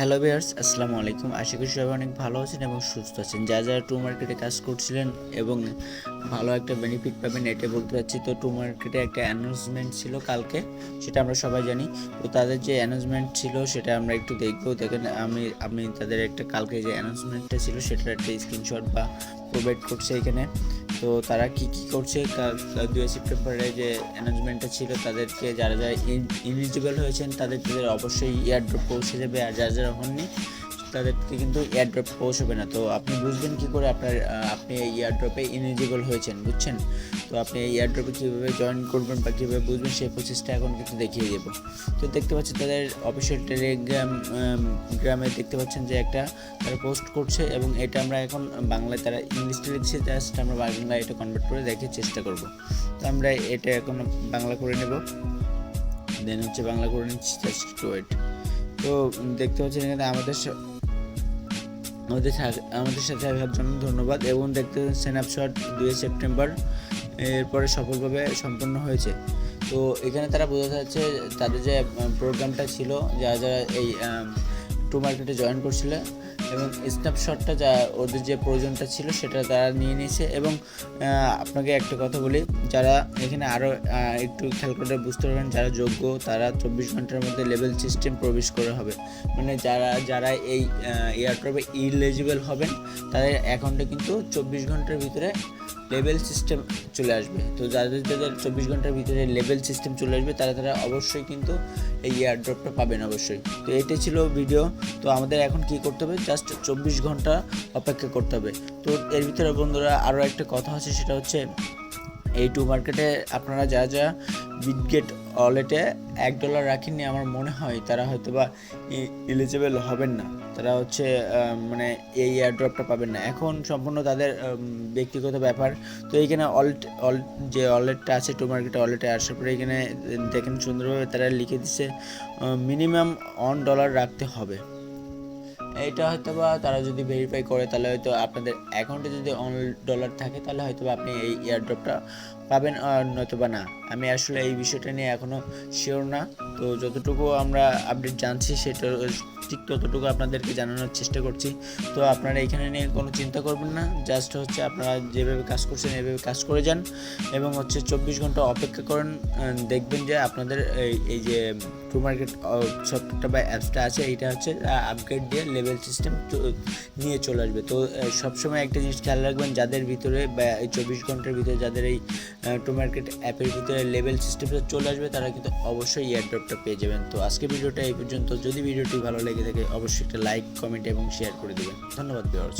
Hello viewers, আসসালামু আলাইকুম। আশা করি সবাই অনেক ভালো আছেন এবং সুস্থ আছেন। যারা যারা টু মার্কেটে কাজ করছিলেন এবং ভালো একটা বেনিফিট পাবেন এটা বলতে চাচ্ছি। তো টু মার্কেটে একটা অ্যানাউন্সমেন্ট ছিল কালকে, সেটা আমরা সবাই জানি। তো তাদের যে অ্যানাউন্সমেন্ট ছিল সেটা আমরা একটু দেখবো। দেখেন আমি তাদের একটা কালকে যে অ্যানাউন্সমেন্টটা ছিল সেটার একটা স্ক্রিনশট বা প্রোভাইড করছে এখানে। তো তারা কি করছে, 2 সেপ্টেম্বরে যে অ্যানাউন্সমেন্টটা ছিল তাদেরকে যারা যারা ইলিজিবল হয়েছেন তাদের অবশ্যই এয়ারড্রপ পৌঁছে যাবে, আর যারা যারা হননি তাদেরকে কিন্তু এয়ারড্রপ পৌঁছবে না। তো আপনি বুঝবেন কী করে আপনি এই এয়ারড্রপে ইলিজিবল হয়েছেন, বুঝছেন? তো আপনি এই এয়ারড্রপে কীভাবে জয়েন করবেন বা কীভাবে বুঝবেন সেই প্রসেসটা এখন কিন্তু দেখিয়ে দেবো। তো দেখতে পাচ্ছেন তাদের অফিসিয়াল টেলিগ্রামে দেখতে পাচ্ছেন যে একটা তারা পোস্ট করছে, এবং এটা আমরা এখন বাংলায় তারা ইংলিশটা লিখছে, জাস্ট আমরা বাংলায় এটা কনভার্ট করে দেখার চেষ্টা করব। তো আমরা এটা এখন বাংলা করে নেব, দেন হচ্ছে বাংলা করে নিচ্ছি, জাস্ট টু ওয়েট। তো দেখতে পাচ্ছেন এখানে আমাদের সাথে থাকার জন্য ধন্যবাদ। এবং দেখতে স্ন্যাপশট 2 সেপ্টেম্বর এরপরে সফলভাবে সম্পন্ন হয়েছে। তো এখানে তারা বোঝাতে যাচ্ছে তাদের যে প্রোগ্রামটা ছিল, যারা যারা এই টু মার্কেটে জয়েন করছিল, এবং স্ন্যাপশটটা যা ওদের যে প্রয়োজনটা ছিল সেটা তারা নিয়ে নিয়েছে। এবং আপনাকে একটা কথা বলি, যারা এখানে আরও একটু খেয়াল করে বুঝতে পারবেন, যারা যোগ্য তারা 24 ঘন্টার মধ্যে লেভেল সিস্টেম প্রবেশ করে হবে। মানে যারা এই এয়ারড্রপে ইলিজিবল হবেন তাদের অ্যাকাউন্টে কিন্তু 24 ঘন্টার ভিতরে লেভেল সিস্টেম চলে আসবে। তো যাদের 24 ঘন্টার ভিতরে লেভেল সিস্টেম চলে আসবে তারা অবশ্যই কিন্তু এই এয়ারড্রপটা পাবেন অবশ্যই। তো এটাই ছিল ভিডিও। তো আমাদের এখন কি করতে হবে, জাস্ট 24 ঘন্টা অপেক্ষা করতে হবে। তো এর ভিতরে বন্ধুরা আরও একটা কথা আছে, সেটা হচ্ছে এই টু মার্কেটে আপনারা যা বিটগেট ওয়ালেটে $1 রাখেননি, আমার মনে হয় তারা হয়তো বা এলিজিবল হবেন না, তারা হচ্ছে মানে এই এয়ারড্রপটা পাবেন না। এখন সম্পূর্ণ তাদের ব্যক্তিগত ব্যাপার। তো এইখানে যে ওয়ালেটটা আছে টু মার্কেটে, ওয়ালেটে আসার পরে এখানে দেখেন সুন্দরভাবে তারা লিখে দিচ্ছে মিনিমাম $1 রাখতে হবে। এইটা হয়তো বা তারা যদি ভেরিফাই করে তাহলে হয়তো আপনাদের অ্যাকাউন্টে যদি $1 থাকে তাহলে হয়তো বা আপনি এই এয়ারড্রপটা পাবেন, নয়তো বা না। আমি আসলে এই বিষয়টা নিয়ে এখনও শিওর না। তো যতটুকু আমরা আপডেট জানছি সেটা ঠিক ততটুকু আপনাদেরকে জানানোর চেষ্টা করছি। তো আপনারা এখানে নিয়ে কোনো চিন্তা করবেন না, জাস্ট হচ্ছে আপনারা যেভাবে কাজ করছেন এভাবে কাজ করে যান, এবং হচ্ছে 24 ঘন্টা অপেক্ষা করেন। দেখবেন যে আপনাদের এই যে টু মার্কেট সফটওয়্যারটা বা অ্যাপসটা আছে, এইটা হচ্ছে আপগ্রেড দিয়ে লেভেল সিস্টেম নিয়ে চলে আসবে। তো সবসময় একটা জিনিস খেয়াল রাখবেন, যাদের ভিতরে বা এই 24 ঘন্টার ভিতরে যাদের এই টু মার্কেট অ্যাপের ভিতরে লেভেল সিস্টেমটা চলে আসবে তারা কিন্তু অবশ্যই এয়ারড্রপটা পেয়ে যাবেন। তো আজকে ভিডিওটা এই পর্যন্ত। যদি ভিডিওটি ভালো লেগে থাকে অবশ্যই একটা লাইক, কমেন্ট এবং শেয়ার করে দেবেন। ধন্যবাদ ভিউয়ার্স।